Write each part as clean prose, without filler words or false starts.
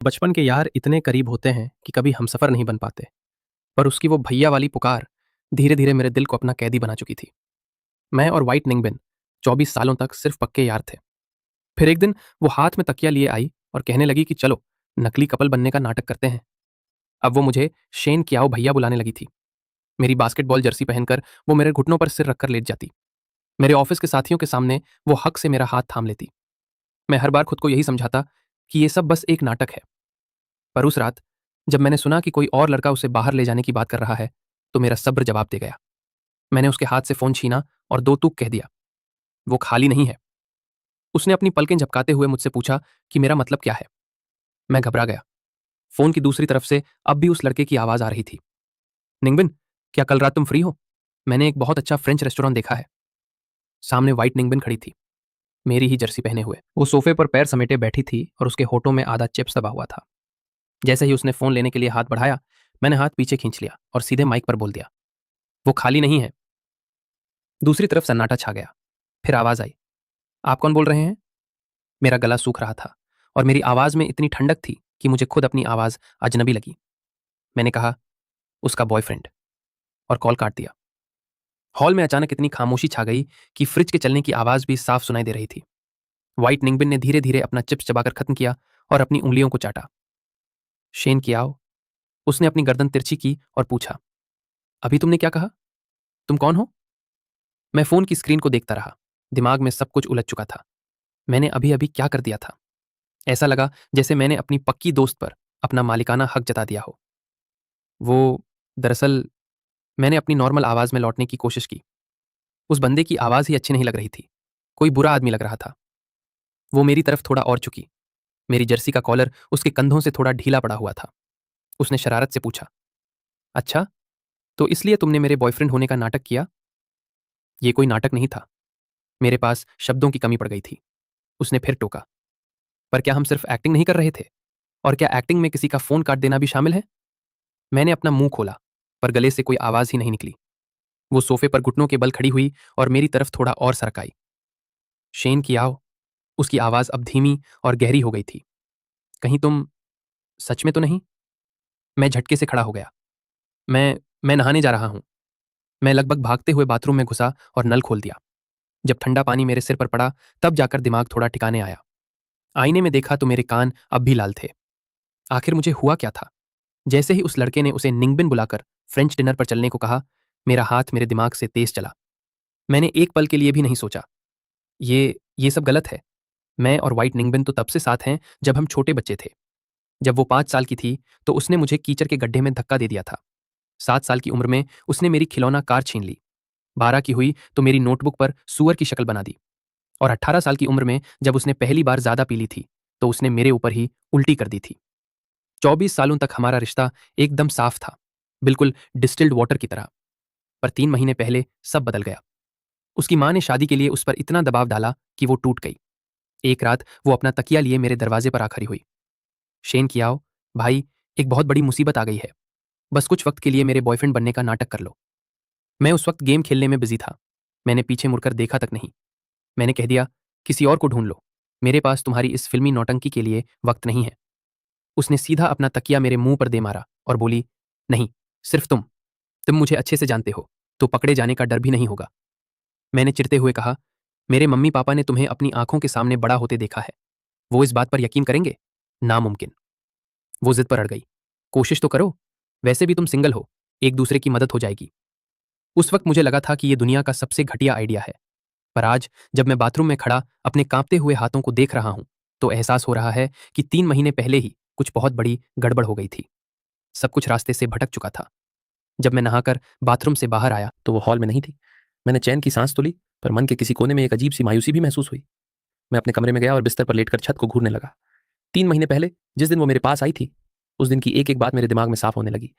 बचपन के यार इतने करीब होते हैं कि कभी हमसफर नहीं बन पाते। पर उसकी वो भैया वाली पुकार धीरे धीरे मेरे दिल को अपना कैदी बना चुकी थी। मैं और वाइट निंगबिन 24 सालों तक सिर्फ पक्के यार थे। फिर एक दिन वो हाथ में तकिया लिए आई और कहने लगी कि चलो नकली कपल बनने का नाटक करते हैं। अब वो मुझे शेन कियाओ भैया बुलाने लगी थी। मेरी बास्केटबॉल जर्सी पहनकर वो मेरे घुटनों पर सिर रखकर लेट जाती। मेरे ऑफिस के साथियों के सामने वो हक से मेरा हाथ थाम लेती। मैं हर बार खुद को यही समझाता कि ये सब बस एक नाटक है। पर उस रात जब मैंने सुना कि कोई और लड़का उसे बाहर ले जाने की बात कर रहा है, तो मेरा सब्र जवाब दे गया। मैंने उसके हाथ से फोन छीना और दो तूक कह दिया, वो खाली नहीं है। उसने अपनी पलकें झपकाते हुए मुझसे पूछा कि मेरा मतलब क्या है। मैं घबरा गया। फोन की दूसरी तरफ से अब भी उस लड़के की आवाज आ रही थी। निंगबिन, क्या कल रात तुम फ्री हो? मैंने एक बहुत अच्छा फ्रेंच रेस्टोरेंट देखा है। सामने व्हाइट निंगबिन खड़ी थी, मेरी ही जर्सी पहने हुए। वो सोफे पर पैर समेटे बैठी थी और उसके होठों में आधा चिप्स दबा हुआ था। जैसे ही उसने फोन लेने के लिए हाथ बढ़ाया, मैंने हाथ पीछे खींच लिया और सीधे माइक पर बोल दिया, वो खाली नहीं है। दूसरी तरफ सन्नाटा छा गया। फिर आवाज आई, आप कौन बोल रहे हैं? मेरा गला सूख रहा था और मेरी आवाज में इतनी ठंडक थी कि मुझे खुद अपनी आवाज अजनबी लगी। मैंने कहा, उसका बॉयफ्रेंड, और कॉल काट दिया। हॉल में अचानक इतनी खामोशी छा गई कि फ्रिज के चलने की आवाज भी साफ सुनाई दे रही थी। व्हाइट निंगबिन ने धीरे धीरे अपना चिप्स चबाकर खत्म किया और अपनी उंगलियों को चाटा। शेन कियाओ, उसने अपनी गर्दन तिरछी की और पूछा, अभी तुमने क्या कहा? तुम कौन हो? मैं फोन की स्क्रीन को देखता रहा। दिमाग में सब कुछ उलझ चुका था। मैंने अभी अभी क्या कर दिया था? ऐसा लगा जैसे मैंने अपनी पक्की दोस्त पर अपना मालिकाना हक जता दिया हो। वो दरअसल मैंने अपनी नॉर्मल आवाज में लौटने की कोशिश की। उस बंदे की आवाज ही अच्छी नहीं लग रही थी। कोई बुरा आदमी लग रहा था। वो मेरी तरफ थोड़ा और झुकी। मेरी जर्सी का कॉलर उसके कंधों से थोड़ा ढीला पड़ा हुआ था। उसने शरारत से पूछा, अच्छा, तो इसलिए तुमने मेरे बॉयफ्रेंड होने का नाटक किया? ये कोई नाटक नहीं था। मेरे पास शब्दों की कमी पड़ गई थी। उसने फिर टोका, पर क्या हम सिर्फ एक्टिंग नहीं कर रहे थे? और क्या एक्टिंग में किसी का फोन काट देना भी शामिल है? मैंने अपना मुंह खोला, पर गले से कोई आवाज ही नहीं निकली। वो सोफे पर घुटनों के बल खड़ी हुई और मेरी तरफ थोड़ा और सरक आई। शेन की आओ। उसकी आवाज अब धीमी और गहरी हो गई थी। कहीं तुम सच में तो नहीं? मैं झटके से खड़ा हो गया। मैं नहाने जा रहा हूं। मैं लगभग भागते हुए बाथरूम में घुसा और नल खोल दिया। जब ठंडा पानी मेरे सिर पर पड़ा, तब जाकर दिमाग थोड़ा ठिकाने आया। आईने में देखा तो मेरे कान अब भी लाल थे। आखिर मुझे हुआ क्या था? जैसे ही उस लड़के ने उसे निंगबिन बुलाकर फ्रेंच डिनर पर चलने को कहा, मेरा हाथ मेरे दिमाग से तेज चला। मैंने एक पल के लिए भी नहीं सोचा, ये सब गलत है। मैं और व्हाइट निंगबिन तो तब से साथ हैं जब हम छोटे बच्चे थे। जब वो 5 साल की थी तो उसने मुझे कीचड़ के गड्ढे में धक्का दे दिया था। 7 साल की उम्र में उसने मेरी खिलौना कार छीन ली। 12 की हुई तो मेरी नोटबुक पर सुअर की शक्ल बना दी। और 18 साल की उम्र में जब उसने पहली बार ज्यादा पी ली थी, तो उसने मेरे ऊपर ही उल्टी कर दी थी। 24 सालों तक हमारा रिश्ता एकदम साफ था, बिल्कुल डिस्टिल्ड वाटर की तरह। पर 3 महीने पहले सब बदल गया। उसकी माँ ने शादी के लिए उस पर इतना दबाव डाला कि वो टूट गई। एक रात वो अपना तकिया लिए मेरे दरवाजे पर आ खड़ी हुई। शेन कियाओ, भाई, एक बहुत बड़ी मुसीबत आ गई है। बस कुछ वक्त के लिए मेरे बॉयफ्रेंड बनने का नाटक कर लो। मैं उस वक्त गेम खेलने में बिजी था। मैंने पीछे मुड़कर देखा तक नहीं। मैंने कह दिया, किसी और को ढूंढ लो। मेरे पास तुम्हारी इस फिल्मी नौटंकी के लिए वक्त नहीं है। उसने सीधा अपना तकिया मेरे मुंह पर दे मारा और बोली, नहीं, सिर्फ तुम मुझे अच्छे से जानते हो, तो पकड़े जाने का डर भी नहीं होगा। मैंने चिढ़ते हुए कहा, मेरे मम्मी पापा ने तुम्हें अपनी आंखों के सामने बड़ा होते देखा है। वो इस बात पर यकीन करेंगे? नामुमकिन। वो जिद पर अड़ गई, कोशिश तो करो, वैसे भी तुम सिंगल हो, एक दूसरे की मदद हो जाएगी। उस वक्त मुझे लगा था कि ये दुनिया का सबसे घटिया आइडिया है। पर आज जब मैं बाथरूम में खड़ा अपने कांपते हुए हाथों को देख रहा हूं, तो एहसास हो रहा है कि 3 महीने पहले ही कुछ बहुत बड़ी गड़बड़ हो गई थी। सब कुछ रास्ते से भटक चुका था। जब मैं नहाकर बाथरूम से बाहर आया तो वो हॉल में नहीं थी। मैंने चैन की सांस तो ली, पर मन के किसी कोने में एक अजीब सी मायूसी भी महसूस हुई। मैं अपने कमरे में गया और बिस्तर पर लेटकर छत को घूरने लगा। 3 महीने पहले जिस दिन वो मेरे पास आई थी, उस दिन की एक एक बात मेरे दिमाग में साफ होने लगी।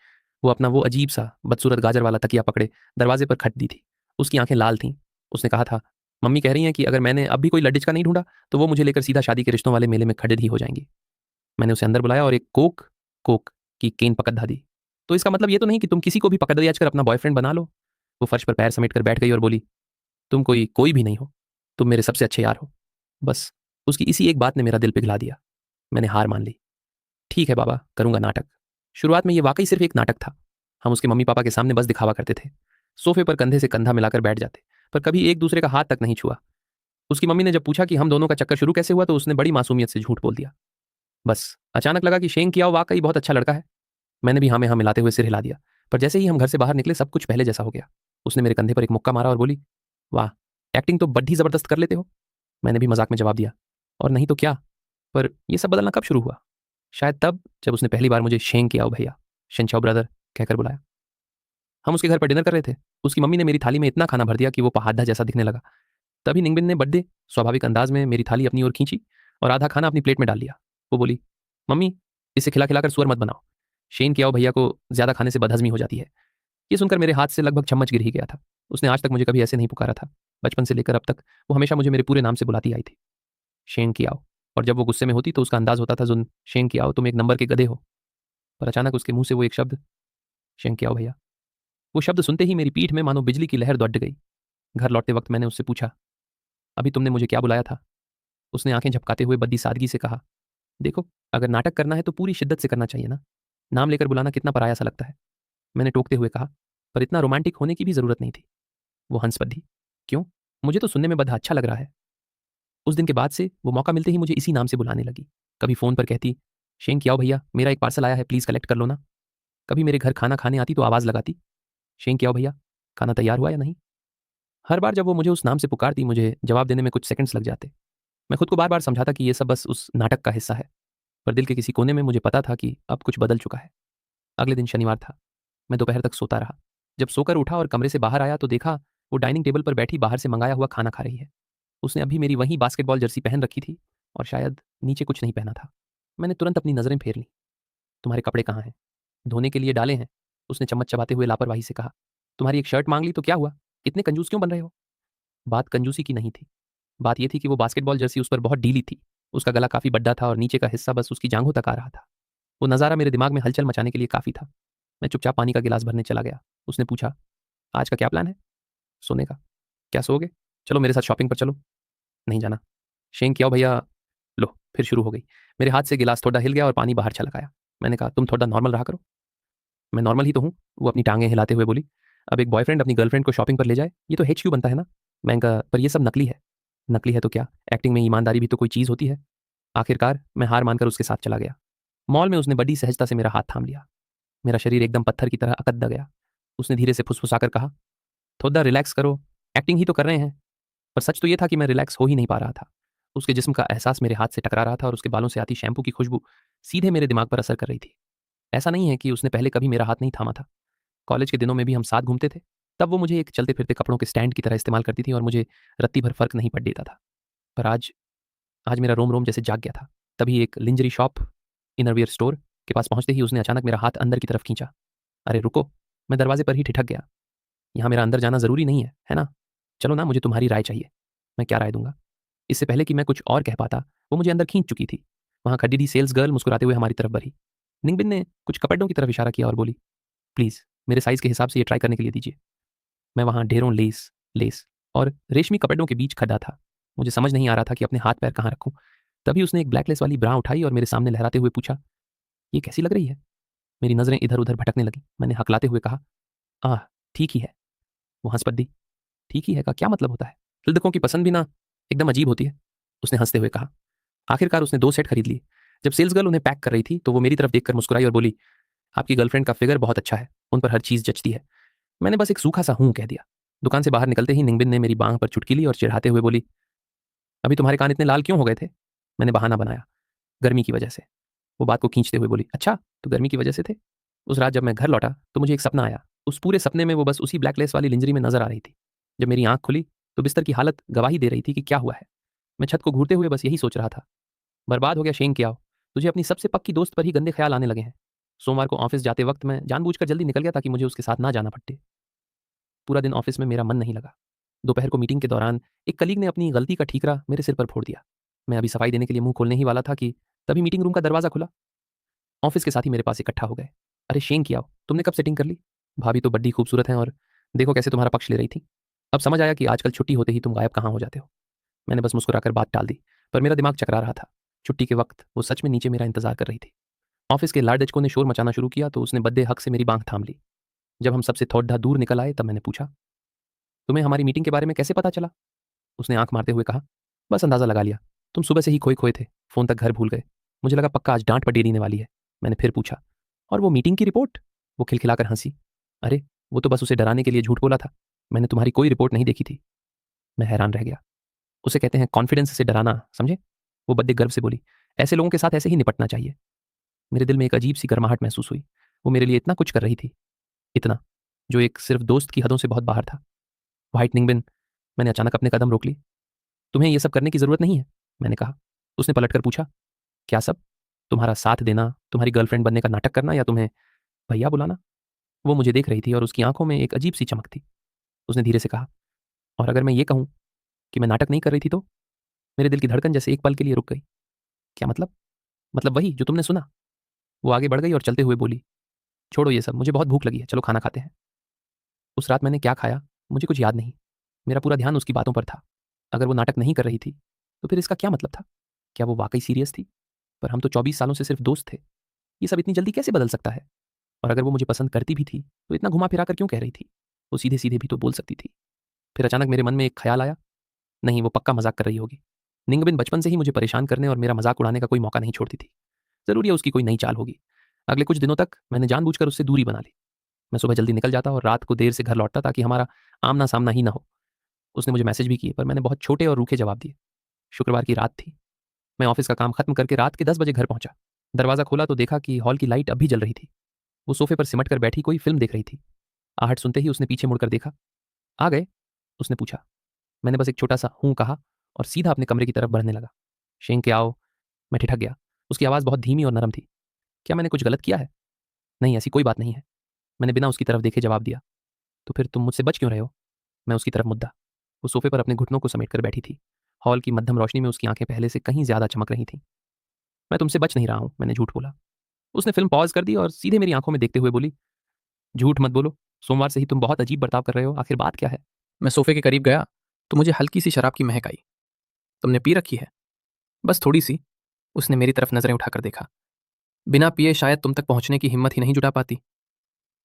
वो अपना वो अजीब सा बदसूरत गाजर वाला तकिया पकड़े दरवाजे पर खट दी थी। उसकी आंखें लाल थीं। उसने कहा था, मम्मी कह रही हैं कि अगर मैंने अब भी कोई लड्डिचका नहीं ढूंढा तो वो मुझे लेकर सीधा शादी के रिश्तों वाले मेले में खड़े ही हो जाएंगी। मैंने उसे अंदर बुलाया और एक कोक कोक की केन पकड़ा दी। तो इसका मतलब ये तो नहीं कि तुम किसी को भी पकड़ दिया कर अपना बॉयफ्रेंड बना लो? वो फर्श पर पैर समेट कर बैठ गई और बोली, तुम कोई कोई भी नहीं हो, तुम मेरे सबसे अच्छे यार हो। बस उसकी इसी एक बात ने मेरा दिल पिघला दिया। मैंने हार मान ली। ठीक है बाबा, करूंगा नाटक। शुरुआत में ये वाकई सिर्फ एक नाटक था। हम उसके मम्मी पापा के सामने बस दिखावा करते थे। सोफे पर कंधे से कंधा मिलाकर बैठ जाते, पर कभी एक दूसरे का हाथ तक नहीं छुआ। उसकी मम्मी ने जब पूछा कि हम दोनों का चक्कर शुरू कैसे हुआ, तो उसने बड़ी मासूमियत से झूठ बोल दिया। बस अचानक लगा कि शेंग कियाओ वाकई बहुत अच्छा लड़का है। मैंने भी हाँ में हाँ मिलाते हुए सिर हिला दिया। पर जैसे ही हम घर से बाहर निकले, सब कुछ पहले जैसा हो गया। उसने मेरे कंधे पर एक मुक्का मारा और बोली, वाह, एक्टिंग तो बड्डी जबरदस्त कर लेते हो। मैंने भी मजाक में जवाब दिया, और नहीं तो क्या। पर यह सब बदलना कब शुरू हुआ? शायद तब, जब उसने पहली बार मुझे शेंग किया भैया, शेंचाओ ब्रदर कहकर बुलाया। हम उसके घर पर डिनर कर रहे थे। उसकी मम्मी ने मेरी थाली में इतना खाना भर दिया कि वो पहाड़ा जैसा दिखने लगा। तभी निंगबिन ने बड्डे स्वाभाविक अंदाज में मेरी थाली अपनी ओर खींची और आधा खाना अपनी प्लेट में डाल लिया। वो बोली, मम्मी, इसे खिला खिलाकर सुअर मत बनाओ। शेन कियाओ भैया को ज्यादा खाने से बदहजमी हो जाती है। ये सुनकर मेरे हाथ से लगभग चम्मच गिर ही गया था। उसने आज तक मुझे कभी ऐसे नहीं पुकारा था। बचपन से लेकर अब तक वो हमेशा मुझे मेरे पूरे नाम से बुलाती आई थी, शेन कियाओ। और जब वो गुस्से में होती तो उसका अंदाज होता था, जुन शेन कियाओ, तुम एक नंबर के गधे हो। पर अचानक उसके मुंह से वो एक शब्द, शेन कियाओ भैया, वो शब्द सुनते ही मेरी पीठ में मानो बिजली की लहर दौड़ गई। घर लौटते वक्त मैंने उससे पूछा, अभी तुमने मुझे क्या बुलाया था? उसने आंखें झपकाते हुए बद्दी सादगी से कहा, देखो, अगर नाटक करना है तो पूरी शिद्दत से करना चाहिए ना। नाम लेकर बुलाना कितना पराया सा लगता है। मैंने टोकते हुए कहा, पर इतना रोमांटिक होने की भी जरूरत नहीं थी। वो हंस पड़ी, क्यों? मुझे तो सुनने में बड़ा अच्छा लग रहा है। उस दिन के बाद से वो मौका मिलते ही मुझे इसी नाम से बुलाने लगी। कभी फोन पर कहती, शेंग कियाओ भैया, मेरा एक पार्सल आया है, प्लीज कलेक्ट कर लो ना। कभी मेरे घर खाना खाने आती तो आवाज लगाती, शेंग कियाओ भैया, खाना तैयार हुआ या नहीं। हर बार जब वो मुझे उस नाम से पुकारती, मुझे जवाब देने में कुछ सेकंड्स लग जाते। मैं खुद को बार बार समझाता कि ये सब बस उस नाटक का हिस्सा है। पर दिल के किसी कोने में मुझे पता था कि अब कुछ बदल चुका है। अगले दिन शनिवार था। मैं दोपहर तक सोता रहा। जब सोकर उठा और कमरे से बाहर आया तो देखा वो डाइनिंग टेबल पर बैठी बाहर से मंगाया हुआ खाना खा रही है। उसने अभी मेरी वही बास्केटबॉल जर्सी पहन रखी थी और शायद नीचे कुछ नहीं पहना था। मैंने तुरंत अपनी नजरें फेर ली। तुम्हारे कपड़े कहाँ हैं? धोने के लिए डाले हैं, उसने चम्मच चबाते हुए लापरवाही से कहा। तुम्हारी एक शर्ट मांग ली तो क्या हुआ? इतने कंजूस क्यों बन रहे हो? बात कंजूसी की नहीं थी। बात यह थी कि वो बास्केटबॉल जर्सी उस पर बहुत ढीली थी। उसका गला काफी बड्डा था और नीचे का हिस्सा बस उसकी जांघों तक आ रहा था। वो नज़ारा मेरे दिमाग में हलचल मचाने के लिए काफी था। मैं चुपचाप पानी का गिलास भरने चला गया। उसने पूछा, आज का क्या प्लान है? सोने का। क्या सोओगे? चलो मेरे साथ शॉपिंग पर चलो। नहीं जाना। शेंग किया भैया। लो, फिर शुरू हो गई। मेरे हाथ से गिलास थोड़ा हिल गया और पानी बाहर चला गया। मैंने कहा, तुम थोड़ा नॉर्मल रहा करो। मैं नॉर्मल ही तो हूँ, वो अपनी टांगें हिलाते हुए बोली। अब एक बॉयफ्रेंड अपनी गर्लफ्रेंड को शॉपिंग पर ले जाए, ये तो हेच क्यों बनता है ना। मैं कहा, पर ये सब नकली है। नकली है तो क्या, एक्टिंग में ईमानदारी भी तो कोई चीज़ होती है। आखिरकार मैं हार मानकर उसके साथ चला गया। मॉल में उसने बड़ी सहजता से मेरा हाथ थाम लिया। मेरा शरीर एकदम पत्थर की तरह अकड़ गया। उसने धीरे से फुसफुसाकर कहा, थोड़ा रिलैक्स करो, एक्टिंग ही तो कर रहे हैं। पर सच तो यह था कि मैं रिलैक्स हो ही नहीं पा रहा था। उसके जिस्म का एहसास मेरे हाथ से टकरा रहा था और उसके बालों से आती शैम्पू की खुशबू सीधे मेरे दिमाग पर असर कर रही थी। ऐसा नहीं है कि उसने पहले कभी मेरा हाथ नहीं थामा था। कॉलेज के दिनों में भी हम साथ घूमते थे। तब वो मुझे एक चलते फिरते कपड़ों के स्टैंड की तरह इस्तेमाल करती थी और मुझे रत्ती भर फर्क नहीं पड़ देता था। पर आज आज मेरा रोम रोम जैसे जाग गया था। तभी एक लिंजरी शॉप, इनरवियर स्टोर के पास पहुंचते ही उसने अचानक मेरा हाथ अंदर की तरफ खींचा। अरे रुको। मैं दरवाजे पर ही ठिठक गया। यहाँ मेरा अंदर जाना जरूरी नहीं है ना? चलो ना, मुझे तुम्हारी राय चाहिए। मैं क्या राय दूंगा? इससे पहले कि मैं कुछ और कह पाता, वो मुझे अंदर खींच चुकी थी। वहां खड़ी थी सेल्स गर्ल मुस्कुराते हुए हमारी तरफ बढ़ी। निंगबिन ने कुछ कपड़ों की तरफ इशारा किया और बोली, प्लीज मेरे साइज के हिसाब से ये ट्राई करने के लिए दीजिए। मैं वहां ढेरों लेस लेस और रेशमी कपड़ों के बीच खड़ा था। मुझे समझ नहीं आ रहा था कि अपने हाथ पैर कहाँ रखूं। तभी उसने एक ब्लैक लेस वाली ब्रा उठाई और मेरे सामने लहराते हुए पूछा, ये कैसी लग रही है? मेरी नजरें इधर उधर भटकने लगी। मैंने हकलाते हुए कहा, आह, ठीक ही है। वो हंस पड़ी। ठीक ही है का क्या मतलब होता है? लड़कों की पसंद भी ना एकदम अजीब होती है, उसने हंसते हुए कहा। आखिरकार उसने 2 सेट खरीद लिए। जब सेल्स गर्ल उन्हें पैक कर रही थी तो वो मेरी तरफ देखकर मुस्कुराई और बोली, आपकी गर्लफ्रेंड का फिगर बहुत अच्छा है, उन पर हर चीज जचती है। मैंने बस एक सूखा सा हूं कह दिया। दुकान से बाहर निकलते ही निंगबिन ने मेरी बांह पर चुटकी ली और चिढ़ाते हुए बोली, अभी तुम्हारे कान इतने लाल क्यों हो गए थे? मैंने बहाना बनाया, गर्मी की वजह से। वो बात को खींचते हुए बोली, अच्छा, तो गर्मी की वजह से थे। उस रात जब मैं घर लौटा तो मुझे एक सपना आया। उस पूरे सपने में वो बस उसी ब्लैक लेस वाली लिंजरी में नजर आ रही थी। जब मेरी आंख खुली तो बिस्तर की हालत गवाही दे रही थी कि क्या हुआ है। मैं छत को घूरते हुए बस यही सोच रहा था, बर्बाद हो गया शेंग क्या हो। तुझे अपनी सबसे पक्की दोस्त पर ही गंदे ख्याल आने लगे हैं। सोमवार को ऑफिस जाते वक्त मैं जानबूझकर जल्दी निकल गया ताकि मुझे उसके साथ ना जाना पड़े। पूरा दिन ऑफिस में मेरा मन नहीं लगा। दोपहर को मीटिंग के दौरान एक कलीग ने अपनी गलती का ठीकरा मेरे सिर पर फोड़ दिया। मैं अभी सफाई देने के लिए मुंह खोलने ही वाला था कि तभी मीटिंग रूम का दरवाजा खुला। ऑफिस के साथी मेरे पास इकट्ठा हो गए। अरे शेंग किया हो, तुमने कब सेटिंग कर ली? भाभी तो बड्डी खूबसूरत हैं और देखो कैसे तुम्हारा पक्ष ले रही थी। अब समझ आया कि आजकल छुट्टी होते ही तुम गायब कहाँ हो जाते हो। मैंने बस मुस्कुराकर बात टाल दी। पर मेरा दिमाग चकरा रहा था। छुट्टी के वक्त वो सच में नीचे मेरा इंतजार कर रही थी। ऑफिस के लाडचकों ने शोर मचाना शुरू किया तो उसने बद्दे हक से मेरी बांह थाम ली। जब हम सबसे थोड़ा दूर निकल आए तब मैंने पूछा, तुम्हें हमारी मीटिंग के बारे में कैसे पता चला? उसने आंख मारते हुए कहा, बस अंदाजा लगा लिया। तुम सुबह से ही खोए खोए थे, फोन तक घर भूल गए। मुझे लगा पक्का आज डांट पड़ेने वाली है। मैंने फिर पूछा, और वो मीटिंग की रिपोर्ट? वो खिलखिलाकर हंसी, अरे वो तो बस उसे डराने के लिए झूठ बोला था। मैंने तुम्हारी कोई रिपोर्ट नहीं देखी थी। मैं हैरान रह गया। उसे कहते हैं कॉन्फिडेंस से डराना, समझे? वो बद्दे गर्व से बोली, ऐसे लोगों के साथ ऐसे ही निपटना चाहिए। मेरे दिल में एक अजीब सी गर्माहट महसूस हुई। वो मेरे लिए इतना कुछ कर रही थी, इतना, जो एक सिर्फ दोस्त की हदों से बहुत बाहर था। व्हाइट निंगबिन, मैंने अचानक अपने कदम रोक ली। तुम्हें यह सब करने की जरूरत नहीं है, मैंने कहा। उसने पलटकर पूछा, क्या सब? तुम्हारा साथ देना, तुम्हारी गर्लफ्रेंड बनने का नाटक करना, या तुम्हें भैया बुलाना? वो मुझे देख रही थी और उसकी आंखों में एक अजीब सी चमक थी। उसने धीरे से कहा, और अगर मैं ये कहूं कि मैं नाटक नहीं कर रही थी तो? मेरे दिल की धड़कन जैसे एक पल के लिए रुक गई। क्या मतलब? मतलब वही जो तुमने सुना। वो आगे बढ़ गई और चलते हुए बोली, छोड़ो ये सब, मुझे बहुत भूख लगी है, चलो खाना खाते हैं। उस रात मैंने क्या खाया मुझे कुछ याद नहीं। मेरा पूरा ध्यान उसकी बातों पर था। अगर वो नाटक नहीं कर रही थी तो फिर इसका क्या मतलब था? क्या वो वाकई सीरियस थी? पर हम तो 24 सालों से सिर्फ दोस्त थे। ये सब इतनी जल्दी कैसे बदल सकता है? और अगर वो मुझे पसंद करती भी थी तो इतना घुमा फिरा कर क्यों कह रही थी? वो सीधे सीधे भी तो बोल सकती थी। फिर अचानक मेरे मन में एक ख्याल आया, नहीं, वो पक्का मजाक कर रही होगी। निंगबिन बचपन से ही मुझे परेशान करने और मेरा मजाक उड़ाने का कोई मौका नहीं छोड़ती थी। जरूर ये उसकी कोई नई चाल होगी। अगले कुछ दिनों तक मैंने जानबूझकर उससे दूरी बना ली। मैं सुबह जल्दी निकल जाता और रात को देर से घर लौटता ताकि हमारा आमना सामना ही ना हो। उसने मुझे मैसेज भी किए पर मैंने बहुत छोटे और रूखे जवाब दिए। शुक्रवार की रात थी। मैं ऑफिस का काम खत्म करके रात के 10 बजे घर पहुंचा। दरवाजा खोला तो देखा कि हॉल की लाइट अब भी जल रही थी। वो सोफे पर सिमट कर बैठी कोई फिल्म देख रही थी। आहट सुनते ही उसने पीछे मुड़कर देखा। आ गए? उसने पूछा। मैंने बस एक छोटा सा हूं कहा और सीधा अपने कमरे की तरफ बढ़ने लगा। शेंग के आओ। मैं ठिठक गया। उसकी आवाज़ बहुत धीमी और नरम थी। क्या मैंने कुछ गलत किया है? नहीं, ऐसी कोई बात नहीं है, मैंने बिना उसकी तरफ देखे जवाब दिया। तो फिर तुम मुझसे बच क्यों रहे हो? मैं उसकी तरफ मुद्दा। वो सोफे पर अपने घुटनों को समेट कर बैठी थी। हॉल की मध्यम रोशनी में उसकी आंखें पहले से कहीं ज्यादा चमक रही थीं। मैं तुमसे बच नहीं रहा हूं, मैंने झूठ बोला। उसने फिल्म पॉज कर दी और सीधे मेरी आंखों में देखते हुए बोली, झूठ मत बोलो। सोमवार से ही तुम बहुत अजीब बर्ताव कर रहे हो, आखिर बात क्या है? मैं सोफे के करीब गया तो मुझे हल्की सी शराब की महक आई। तुमने पी रखी है? बस थोड़ी सी। उसने मेरी तरफ नजरें उठाकर देखा। बिना पिए शायद तुम तक पहुंचने की हिम्मत ही नहीं जुटा पाती।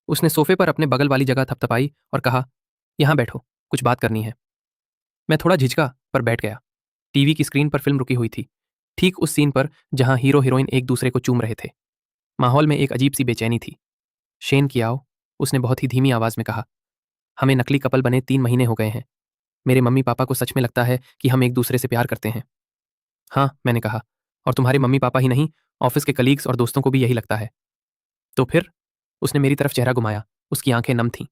उसने सोफे पर अपने बगल वाली जगह थपथपाई और कहा, यहां बैठो, कुछ बात करनी है। मैं थोड़ा झिझका पर बैठ गया। टीवी की स्क्रीन पर फिल्म रुकी हुई थी, ठीक उस सीन पर जहां हीरो हीरोइन एक दूसरे को चूम रहे थे। माहौल में एक अजीब सी बेचैनी थी। शेन कियाओ, उसने बहुत ही धीमी आवाज में कहा, हमें नकली कपल बने 3 महीने हो गए हैं। मेरे मम्मी पापा को सच में लगता है कि हम एक दूसरे से प्यार करते हैं। हाँ, मैंने कहा, और तुम्हारे मम्मी पापा ही नहीं, ऑफिस के कलीग्स और दोस्तों को भी यही लगता है। तो फिर? उसने मेरी तरफ चेहरा घुमाया। उसकी आंखें नम थीं।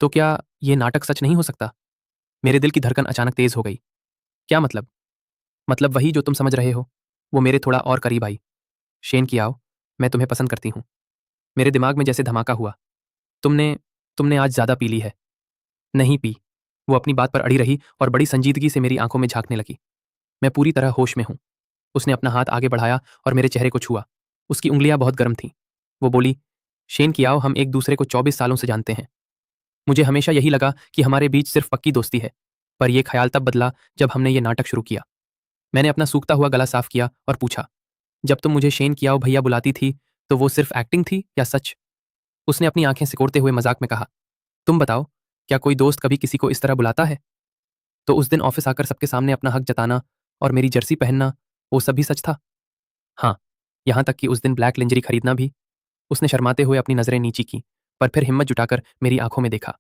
तो क्या ये नाटक सच नहीं हो सकता? मेरे दिल की धड़कन अचानक तेज हो गई। क्या मतलब? मतलब वही जो तुम समझ रहे हो। वो मेरे थोड़ा और करीब आई। शेन की आओ, मैं तुम्हें पसंद करती हूँ। मेरे दिमाग में जैसे धमाका हुआ। तुमने तुमने आज ज्यादा पी ली है। नहीं पी। वो अपनी बात पर अड़ी रही और बड़ी संजीदगी से मेरी आंखों में झांकने लगी। मैं पूरी तरह होश में हूं। उसने अपना हाथ आगे बढ़ाया और मेरे चेहरे को छुआ। उसकी उंगलियां बहुत गर्म थीं। वो बोली, शेन की आओ, हम एक दूसरे को 24 सालों से जानते हैं। मुझे हमेशा यही लगा कि हमारे बीच सिर्फ पक्की दोस्ती है, पर यह ख्याल तब बदला जब हमने ये नाटक शुरू किया। मैंने अपना सूखता हुआ गला साफ किया और पूछा, जब तुम मुझे शेन कियाओ भैया बुलाती थी तो वो सिर्फ एक्टिंग थी या सच? उसने अपनी आंखें सिकोड़ते हुए मजाक में कहा, तुम बताओ, क्या कोई दोस्त कभी किसी को इस तरह बुलाता है? तो उस दिन ऑफिस आकर सबके सामने अपना हक जताना और मेरी जर्सी पहनना, वो सब भी सच था? हाँ, यहां तक कि उस दिन ब्लैक लिंजरी खरीदना भी। उसने शर्माते हुए अपनी नजरें नीची की, पर फिर हिम्मत जुटाकर मेरी आंखों में देखा।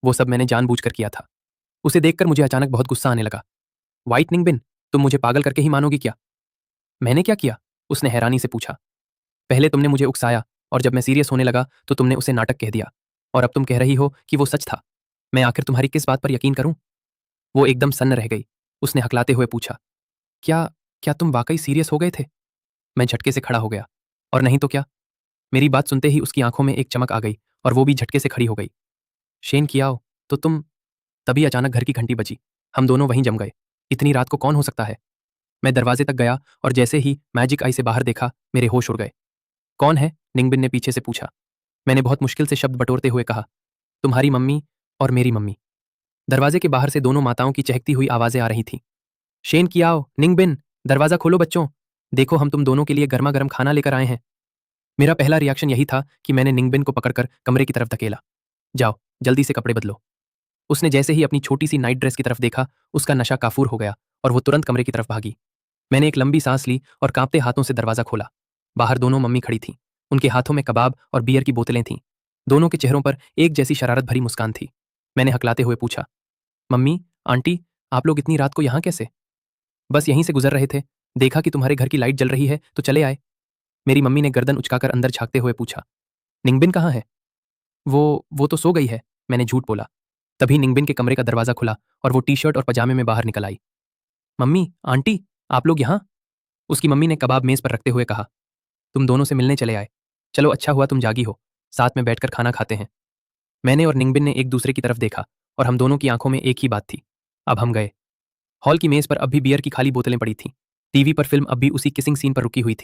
वो सब मैंने जानबूझकर किया था। उसे देखकर मुझे अचानक बहुत गुस्सा आने लगा। व्हाइटनिंग बिन, तुम मुझे पागल करके ही मानोगी क्या? मैंने क्या किया? उसने हैरानी से पूछा। पहले तुमने मुझे उकसाया और जब मैं सीरियस होने लगा तो तुमने उसे नाटक कह दिया, और अब तुम कह रही हो कि वो सच था। मैं आखिर तुम्हारी किस बात पर यकीन करूं? वो एकदम सन्न रह गई। उसने हकलाते हुए पूछा, क्या क्या तुम वाकई सीरियस हो गए थे? मैं झटके से खड़ा हो गया। और नहीं तो क्या? मेरी बात सुनते ही उसकी आंखों में एक चमक आ गई और वो भी झटके से खड़ी हो गई। शेन कियाओ, तो तुम? तभी अचानक घर की घंटी बजी। हम दोनों वहीं जम गए। इतनी रात को कौन हो सकता है? मैं दरवाजे तक गया और जैसे ही मैजिक आई से बाहर देखा, मेरे होश उड़ गए। कौन है? निंगबिन ने पीछे से पूछा। मैंने बहुत मुश्किल से शब्द बटोरते हुए कहा, तुम्हारी मम्मी और मेरी मम्मी। दरवाजे के बाहर से दोनों माताओं की चहकती हुई आवाजें आ रही थीं। शेन कियाओ, निंगबिन, दरवाजा खोलो बच्चों। देखो, हम तुम दोनों के लिए गर्मा गर्म खाना लेकर आए हैं। मेरा पहला रिएक्शन यही था कि मैंने निंगबिन को पकड़कर कमरे की तरफ धकेला। जाओ, जल्दी से कपड़े बदलो। उसने जैसे ही अपनी छोटी सी नाइट ड्रेस की तरफ देखा, उसका नशा काफूर हो गया और वो तुरंत कमरे की तरफ भागी। मैंने एक लंबी सांस ली और कांपते हाथों से दरवाजा खोला। बाहर दोनों मम्मी खड़ी थीं। उनके हाथों में कबाब और बियर की बोतलें थीं। दोनों के चेहरों पर एक जैसी शरारत भरी मुस्कान थी। मैंने हकलाते हुए पूछा, मम्मी, आंटी, आप लोग इतनी रात को यहाँ कैसे? बस यहीं से गुजर रहे थे, देखा कि तुम्हारे घर की लाइट जल रही है तो चले आए। मेरी मम्मी ने गर्दन उचकाकर अंदर झांकते हुए पूछा, निंगबिन कहाँ है? वो तो सो गई है, मैंने झूठ बोला। तभी निंगबिन के कमरे का दरवाजा खुला और वो टी शर्ट और पजामे में बाहर निकल आई। मम्मी, आंटी, आप लोग यहाँ? उसकी मम्मी ने कबाब मेज पर रखते हुए कहा, तुम दोनों से मिलने चले आए। चलो, अच्छा हुआ तुम जागी हो, साथ में बैठकर खाना खाते हैं। मैंने और निंगबिन ने एक दूसरे की तरफ देखा और हम दोनों की आंखों में एक ही बात थी, अब हम गए। हॉल की मेज पर अब भी बियर की खाली बोतलें पड़ी थीं। टीवी पर फिल्म अब भी उसी किसिंग सीन पर रुकी हुई थी।